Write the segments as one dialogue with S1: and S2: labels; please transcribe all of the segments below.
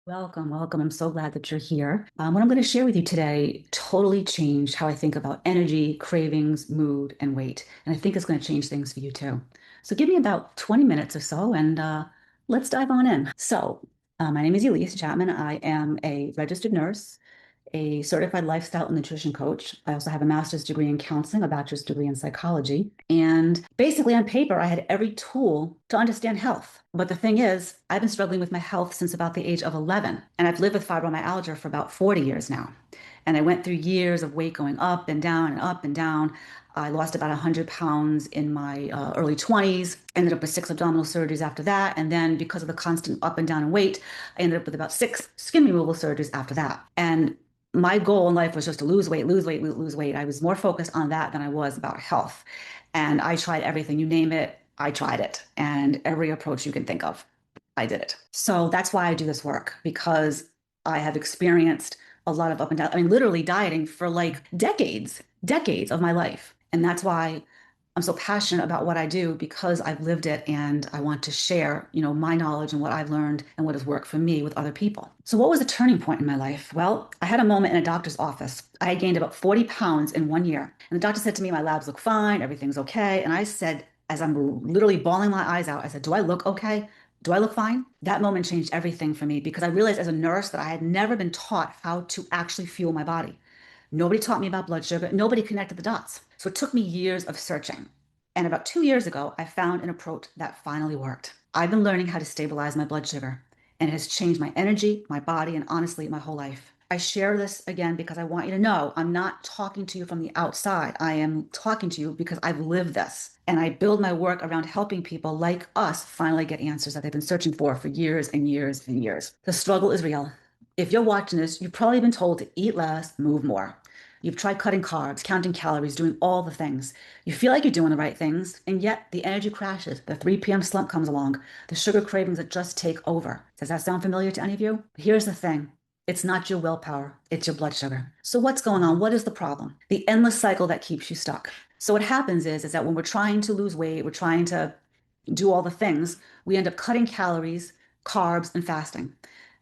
S1: Welcome, welcome. I'm so glad that you're here. What I'm going to share with you today totally changed how I think about energy, cravings, mood, and weight. And I think it's going to change things for you too. So give me about 20 minutes or so and let's dive on in. My name is Elise Chapman. I am a registered nurse, a certified lifestyle and nutrition coach. I also have a master's degree in counseling, a bachelor's degree in psychology. And basically, on paper, I had every tool to understand health. But the thing is, I've been struggling with my health since about the age of 11. And I've lived with fibromyalgia for about 40 years now. And I went through years of weight going up and down and up and down. I lost about 100 pounds in my early 20s, ended up with 6 abdominal surgeries after that. And then, because of the constant up and down in weight, I ended up with about 6 skin removal surgeries after that. And my goal in life was just to lose weight, lose weight, lose weight. I was more focused on that than I was about health. And I tried everything, you name it, I tried it. And every approach you can think of, I did it. So that's why I do this work, because I have experienced a lot of up and down. I mean, literally dieting for like decades of my life. And that's why I'm so passionate about what I do, because I've lived it and I want to share, my knowledge and what I've learned and what has worked for me with other people. So what was the turning point in my life? Well, I had a moment in a doctor's office. I had gained about 40 pounds in 1 year. And the doctor said to me, my labs look fine, everything's okay. And I said, as I'm literally bawling my eyes out, I said, do I look okay? Do I look fine? That moment changed everything for me, because I realized as a nurse that I had never been taught how to actually fuel my body. Nobody taught me about blood sugar. Nobody connected the dots. So it took me years of searching. And about 2 years ago, I found an approach that finally worked. I've been learning how to stabilize my blood sugar, and it has changed my energy, my body, and honestly, my whole life. I share this again because I want you to know I'm not talking to you from the outside. I am talking to you because I've lived this. And I build my work around helping people like us finally get answers that they've been searching for years and years and years. The struggle is real. If you're watching this, you've probably been told to eat less, move more. You've tried cutting carbs, counting calories, doing all the things. You feel like you're doing the right things, and yet the energy crashes. The 3 p.m. slump comes along. The sugar cravings that just take over. Does that sound familiar to any of you? Here's the thing. It's not your willpower, it's your blood sugar. So what's going on? What is the problem? The endless cycle that keeps you stuck. So what happens is that when we're trying to lose weight, we're trying to do all the things, we end up cutting calories, carbs, and fasting.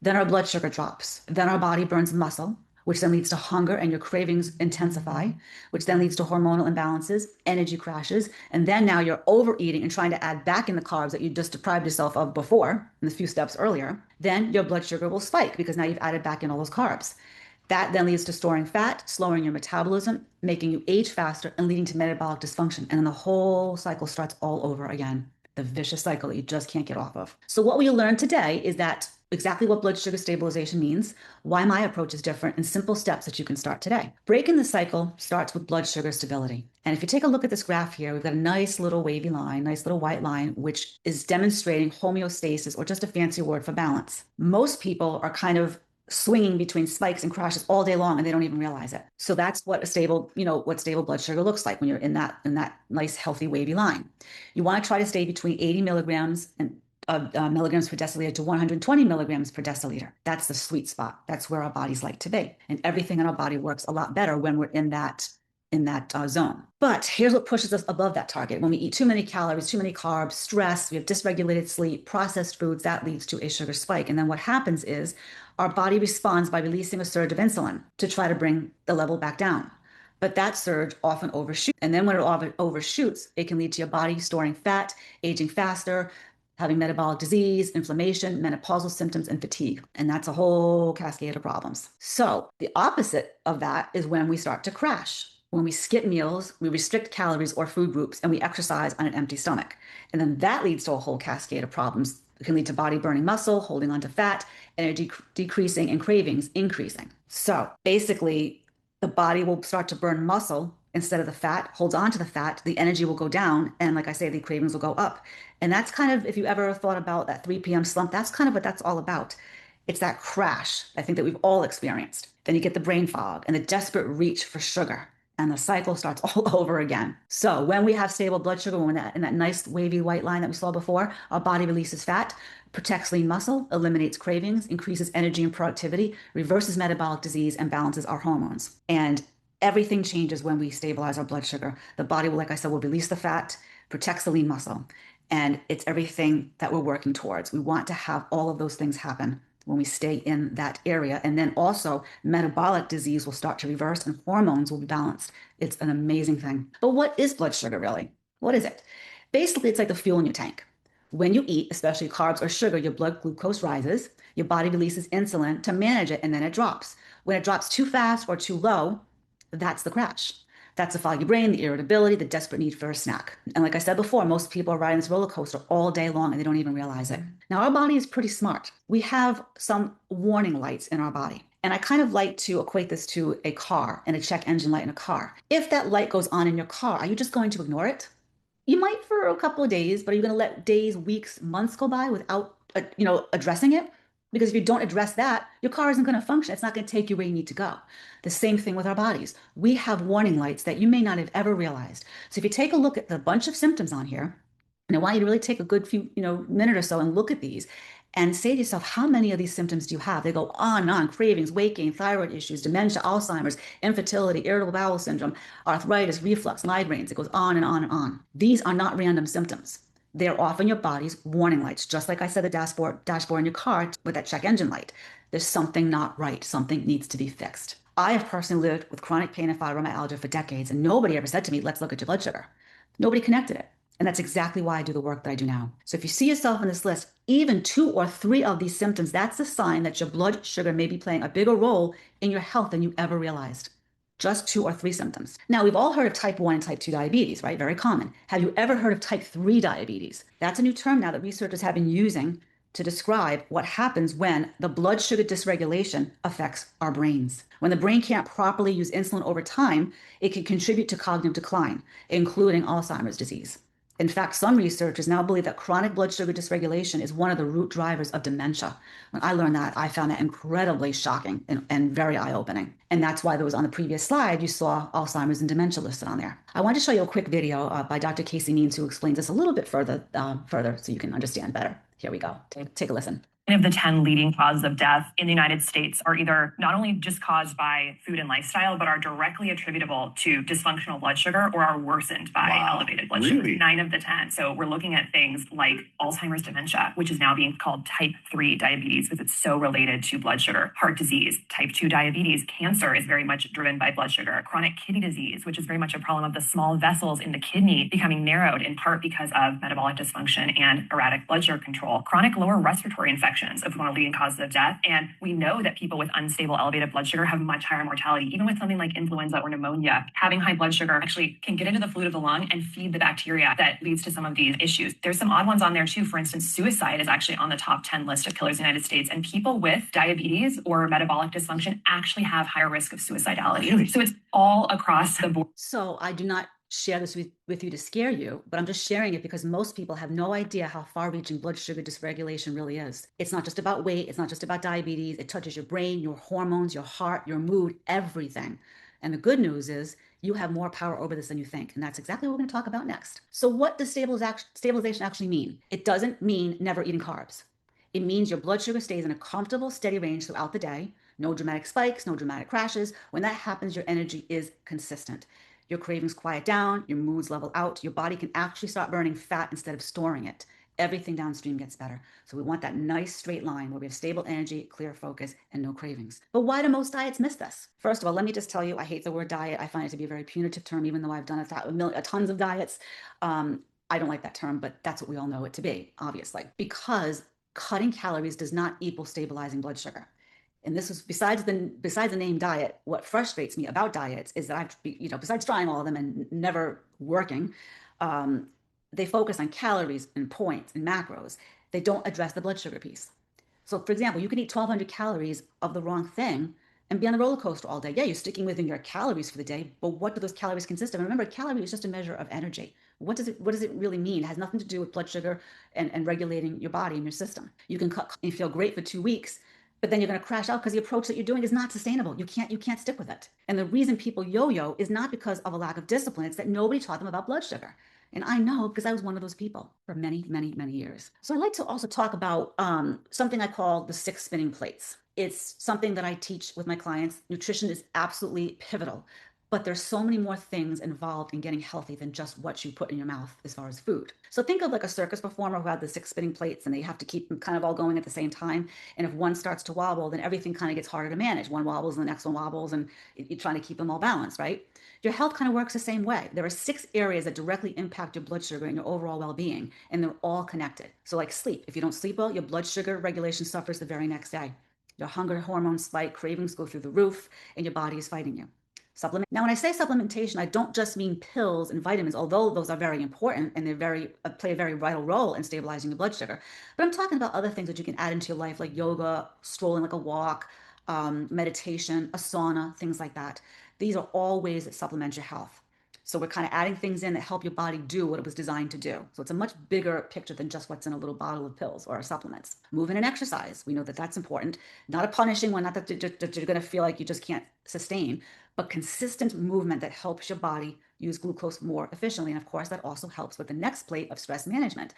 S1: Then our blood sugar drops. Then our body burns muscle, which then leads to hunger and your cravings intensify, which then leads to hormonal imbalances, energy crashes, and then now you're overeating and trying to add back in the carbs that you just deprived yourself of before in the few steps earlier. Then your blood sugar will spike because now you've added back in all those carbs. That then leads to storing fat, slowing your metabolism, making you age faster, and leading to metabolic dysfunction. And then the whole cycle starts all over again, the vicious cycle that you just can't get off of. So what we learned today is that exactly what blood sugar stabilization means, why my approach is different, and simple steps that you can start today. Breaking the cycle starts with blood sugar stability. And if you take a look at this graph here, we've got a nice little wavy line, nice little white line, which is demonstrating homeostasis, or just a fancy word for balance. Most people are kind of swinging between spikes and crashes all day long, and they don't even realize it. So that's what a stable, what stable blood sugar looks like when you're in that nice healthy wavy line. You want to try to stay between 80 milligrams and milligrams per deciliter to 120 milligrams per deciliter. That's the sweet spot. That's where our bodies like to be, and everything in our body works a lot better when we're in that zone. But here's what pushes us above that target. When we eat too many calories, too many carbs, stress, we have dysregulated sleep, processed foods, that leads to a sugar spike. And then what happens is our body responds by releasing a surge of insulin to try to bring the level back down. But that surge often overshoots. And then when it overshoots, it can lead to your body storing fat, aging faster, having metabolic disease, inflammation, menopausal symptoms, and fatigue. And that's a whole cascade of problems. So the opposite of that is when we start to crash. When we skip meals, we restrict calories or food groups, and we exercise on an empty stomach. And then that leads to a whole cascade of problems. It can lead to body burning muscle, holding on to fat, energy decreasing, and cravings increasing. So basically, the body will start to burn muscle instead of the fat, holds on to the fat, the energy will go down, and like I say, the cravings will go up. And that's kind of, if you ever thought about that 3 p.m. slump, that's kind of what that's all about. It's that crash, I think, that we've all experienced. Then you get the brain fog and the desperate reach for sugar, and the cycle starts all over again. So when we have stable blood sugar, when we're in that nice wavy white line that we saw before, our body releases fat, protects lean muscle, eliminates cravings, increases energy and productivity, reverses metabolic disease, and balances our hormones. And everything changes when we stabilize our blood sugar. The body will, like I said, will release the fat, protects the lean muscle. And it's everything that we're working towards. We want to have all of those things happen when we stay in that area. And then also metabolic disease will start to reverse and hormones will be balanced. It's an amazing thing. But what is blood sugar really? What is it? Basically, it's like the fuel in your tank. When you eat, especially carbs or sugar, your blood glucose rises, your body releases insulin to manage it, and then it drops. When it drops too fast or too low, that's the crash. That's the foggy brain, the irritability, the desperate need for a snack. And like I said before, most people are riding this roller coaster all day long and they don't even realize it. Now, our body is pretty smart. We have some warning lights in our body. And I kind of like to equate this to a car and a check engine light in a car. If that light goes on in your car, are you just going to ignore it? You might for a couple of days, but are you going to let days, weeks, months go by without, addressing it? Because if you don't address that, your car isn't going to function. It's not going to take you where you need to go. The same thing with our bodies. We have warning lights that you may not have ever realized. So if you take a look at the bunch of symptoms on here, and I want you to really take a good few, minute or so and look at these and say to yourself, how many of these symptoms do you have? They go on and on: cravings, weight gain, thyroid issues, dementia, Alzheimer's, infertility, irritable bowel syndrome, arthritis, reflux, migraines. It goes on and on and on. These are not random symptoms. They're often your body's warning lights, just like I said, the dashboard in your car with that check engine light. There's something not right. Something needs to be fixed. I have personally lived with chronic pain and fibromyalgia for decades, and nobody ever said to me, let's look at your blood sugar. Nobody connected it. And that's exactly why I do the work that I do now. So if you see yourself in this list, even 2 or 3 of these symptoms, that's a sign that your blood sugar may be playing a bigger role in your health than you ever realized. Just 2 or 3 symptoms. Now, we've all heard of type 1 and type 2 diabetes, right? Very common. Have you ever heard of type 3 diabetes? That's a new term now that researchers have been using to describe what happens when the blood sugar dysregulation affects our brains. When the brain can't properly use insulin over time, it can contribute to cognitive decline, including Alzheimer's disease. In fact, some researchers now believe that chronic blood sugar dysregulation is one of the root drivers of dementia. When I learned that, I found that incredibly shocking and very eye-opening. And that's why there was on the previous slide, you saw Alzheimer's and dementia listed on there. I want to show you a quick video by Dr. Casey Means, who explains this a little bit further so you can understand better. Here we go. Take a listen.
S2: Of the 10 leading causes of death in the United States are either not only just caused by food and lifestyle, but are directly attributable to dysfunctional blood sugar or are worsened by elevated blood sugar. 9 of the 10. So we're looking at things like Alzheimer's dementia, which is now being called type 3 diabetes because it's so related to blood sugar. Heart disease, type 2 diabetes, cancer is very much driven by blood sugar. Chronic kidney disease, which is very much a problem of the small vessels in the kidney becoming narrowed in part because of metabolic dysfunction and erratic blood sugar control. Chronic lower respiratory infections of one of the leading causes of death. And we know that people with unstable elevated blood sugar have much higher mortality, even with something like influenza or pneumonia. Having high blood sugar actually can get into the fluid of the lung and feed the bacteria that leads to some of these issues. There's some odd ones on there too. For instance, suicide is actually on the top 10 list of killers in the United States. And people with diabetes or metabolic dysfunction actually have higher risk of suicidality. Really? So it's all across the board.
S1: So I do not share this with you to scare you, but I'm just sharing it because most people have no idea how far-reaching blood sugar dysregulation really is. It's not just about weight. It's not just about diabetes. It touches your brain, your hormones, your heart, your mood, everything. And the good news is you have more power over this than you think. And that's exactly what we're going to talk about next. So what does stabilization actually mean? It doesn't mean never eating carbs. It means your blood sugar stays in a comfortable, steady range throughout the day. No dramatic spikes, no dramatic crashes. When that happens, your energy is consistent. Your cravings quiet down, your moods level out, your body can actually start burning fat instead of storing it. Everything downstream gets better. So we want that nice straight line where we have stable energy, clear focus, and no cravings. But why do most diets miss this? First of all, let me just tell you, I hate the word diet. I find it to be a very punitive term, even though I've done tons of diets. I don't like that term, but that's what we all know it to be, obviously, because cutting calories does not equal stabilizing blood sugar. And this is besides the name diet. What frustrates me about diets is that besides trying all of them and never working, they focus on calories and points and macros. They don't address the blood sugar piece. So, for example, you can eat 1,200 calories of the wrong thing and be on the roller coaster all day. Yeah, you're sticking within your calories for the day, but what do those calories consist of? And remember, a calorie is just a measure of energy. What does it really mean? It has nothing to do with blood sugar and regulating your body and your system. You can cut and feel great for 2 weeks, but then you're going to crash out because the approach that you're doing is not sustainable. You can't stick with it. And the reason people yo-yo is not because of a lack of discipline. It's that nobody taught them about blood sugar. And I know because I was one of those people for many, many, many years. So I'd like to also talk about something I call the 6 spinning plates. It's something that I teach with my clients. Nutrition is absolutely pivotal. but there's so many more things involved in getting healthy than just what you put in your mouth as far as food. So think of like a circus performer who had the six spinning plates and they have to keep them kind of all going at the same time. And if one starts to wobble, then everything kind of gets harder to manage. One wobbles and the next one wobbles, and you're trying to keep them all balanced, right? Your health kind of works the same way. There are six areas that directly impact your blood sugar and your overall well-being, and they're all connected. So like sleep, if you don't sleep well, your blood sugar regulation suffers the very next day. Your hunger hormones spike, cravings go through the roof, and your body is fighting you. Supplement. Now, when I say supplementation, I don't just mean pills and vitamins, although those are very important and play a very vital role in stabilizing your blood sugar. But I'm talking about other things that you can add into your life, like yoga, strolling like a walk, meditation, a sauna, things like that. These are all ways that supplement your health. So we're kind of adding things in that help your body do what it was designed to do. So it's a much bigger picture than just what's in a little bottle of pills or supplements. Movement and exercise. We know that that's important. Not a punishing one, not that you're going to feel like you just can't sustain, but consistent movement that helps your body use glucose more efficiently. And of course, that also helps with the next plate of stress management.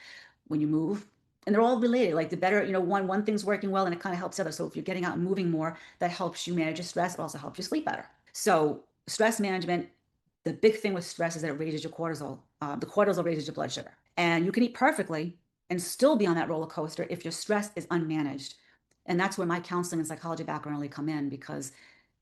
S1: When you move, and they're all related. Like the better, one thing's working well and it kind of helps the other. So if you're getting out and moving more, that helps you manage your stress. It also helps you sleep better. So stress management, the big thing with stress is that it raises your cortisol. The cortisol raises your blood sugar. And you can eat perfectly and still be on that roller coaster if your stress is unmanaged. And that's where my counseling and psychology background really come in, because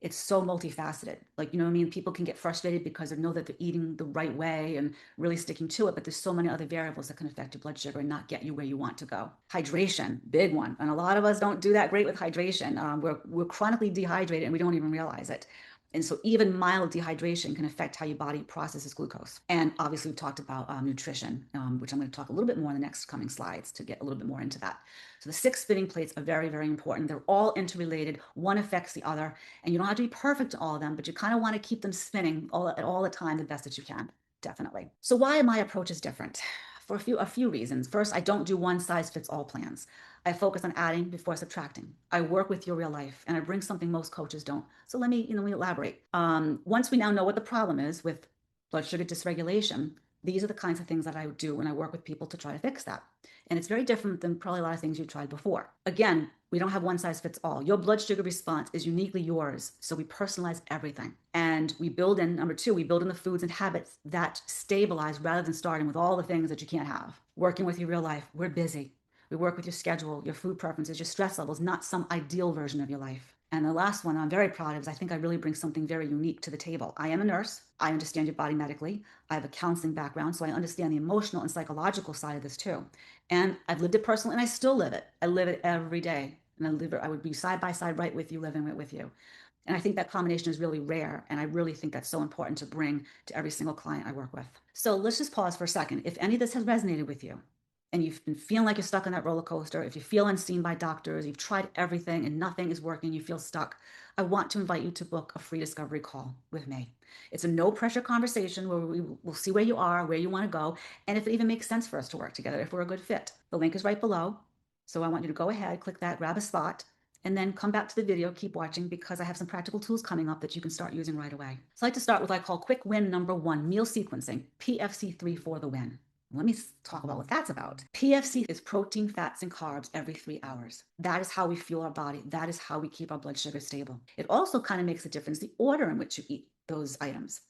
S1: it's so multifaceted. Like, you know what I mean? People can get frustrated because they know that they're eating the right way and really sticking to it, but there's so many other variables that can affect your blood sugar and not get you where you want to go. Hydration, big one. And a lot of us don't do that great with hydration. We're chronically dehydrated and we don't even realize it. And so even mild dehydration can affect how your body processes glucose. And obviously we've talked about nutrition, which I'm going to talk a little bit more in the next coming slides to get a little bit more into that. So the six spinning plates are very, very important. They're all interrelated. One affects the other, and you don't have to be perfect to all of them, but you kind of want to keep them spinning at all the time the best that you can. Definitely. So why my approach is different? For a few reasons. First, I don't do one size fits all plans. I focus on adding before subtracting. I work with your real life and I bring something most coaches don't. So let me elaborate. Once we now know what the problem is with blood sugar dysregulation, these are the kinds of things that I do when I work with people to try to fix that. And it's very different than probably a lot of things you've tried before. Again, we don't have one size fits all. Your blood sugar response is uniquely yours. So we personalize everything. And we build in, number two, we build in the foods and habits that stabilize rather than starting with all the things that you can't have. Working with your real life, we're busy. We work with your schedule, your food preferences, your stress levels, not some ideal version of your life. And the last one I'm very proud of is I think I really bring something very unique to the table. I am a nurse. I understand your body medically. I have a counseling background, so I understand the emotional and psychological side of this too. And I've lived it personally and I still live it. I live it every day. And I would be side by side right with you, living it with you. And I think that combination is really rare. And I really think that's so important to bring to every single client I work with. So let's just pause for a second. If any of this has resonated with you, and you've been feeling like you're stuck on that roller coaster, if you feel unseen by doctors, you've tried everything and nothing is working, you feel stuck, I want to invite you to book a free discovery call with me. It's a no pressure conversation where we will see where you are, where you want to go, and if it even makes sense for us to work together, if we're a good fit. The link is right below. So I want you to go ahead, click that, grab a spot, and then come back to the video, keep watching, because I have some practical tools coming up that you can start using right away. So I like to start with what I call quick win number one, meal sequencing, PFC3 for the win. Let me talk about what that's about. PFC is protein, fats, and carbs every 3 hours. That is how we fuel our body. That is how we keep our blood sugar stable. It also kind of makes a difference the order in which you eat those items.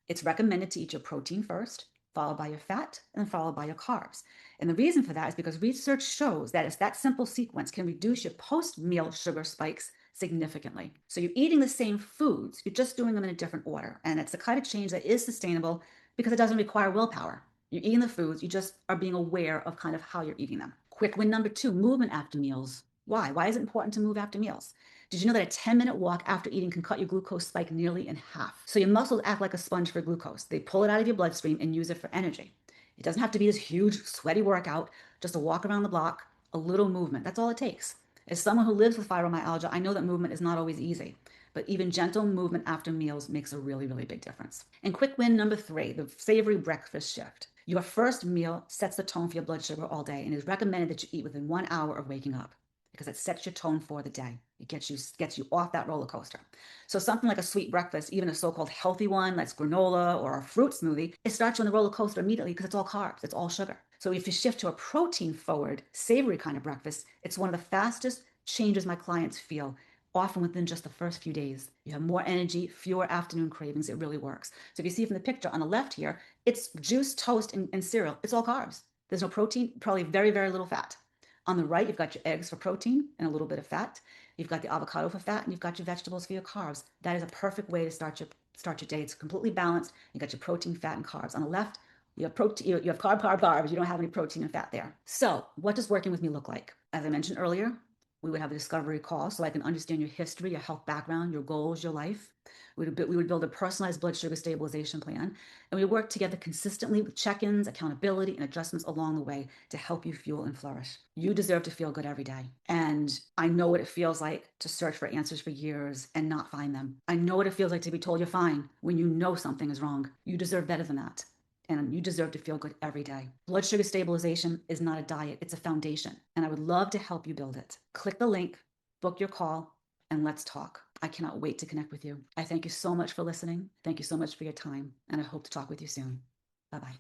S1: It's recommended to eat your protein first, followed by your fat, and followed by your carbs. And the reason for that is because research shows that that simple sequence can reduce your post-meal sugar spikes significantly. So you're eating the same foods, you're just doing them in a different order. And it's the kind of change that is sustainable because it doesn't require willpower. You're eating the foods, you just are being aware of kind of how you're eating them. Quick win number two, movement after meals. Why? Why is it important to move after meals? Did you know that a 10-minute walk after eating can cut your glucose spike nearly in half? So your muscles act like a sponge for glucose. They pull it out of your bloodstream and use it for energy. It doesn't have to be this huge, sweaty workout, just a walk around the block, a little movement. That's all it takes. As someone who lives with fibromyalgia, I know that movement is not always easy, but even gentle movement after meals makes a really, really big difference. And quick win number three, the savory breakfast shift. Your first meal sets the tone for your blood sugar all day and is recommended that you eat within 1 hour of waking up because it sets your tone for the day. It gets you off that roller coaster. So something like a sweet breakfast, even a so-called healthy one, that's granola or a fruit smoothie, it starts you on the roller coaster immediately because it's all carbs, it's all sugar. So if you shift to a protein-forward, savory kind of breakfast, it's one of the fastest changes my clients feel often within just the first few days. You have more energy, fewer afternoon cravings. It really works. So if you see from the picture on the left here, it's juice, toast, and cereal. It's all carbs. There's no protein, probably very, very little fat. On the right, you've got your eggs for protein and a little bit of fat. You've got the avocado for fat, and you've got your vegetables for your carbs. That is a perfect way to start your day. It's completely balanced. You got your protein, fat, and carbs. On the left, you have protein, you have carb, carb, carbs. You don't have any protein and fat there. So, what does working with me look like? As I mentioned earlier, we would have a discovery call so I can understand your history, your health background, your goals, your life. We would build a personalized blood sugar stabilization plan, and we work together consistently with check-ins, accountability, and adjustments along the way to help you fuel and flourish. You deserve to feel good every day. And I know what it feels like to search for answers for years and not find them. I know what it feels like to be told you're fine when you know something is wrong. You deserve better than that. And you deserve to feel good every day. Blood sugar stabilization is not a diet, it's a foundation. And I would love to help you build it. Click the link, book your call, and let's talk. I cannot wait to connect with you. I thank you so much for listening. Thank you so much for your time. And I hope to talk with you soon. Bye bye.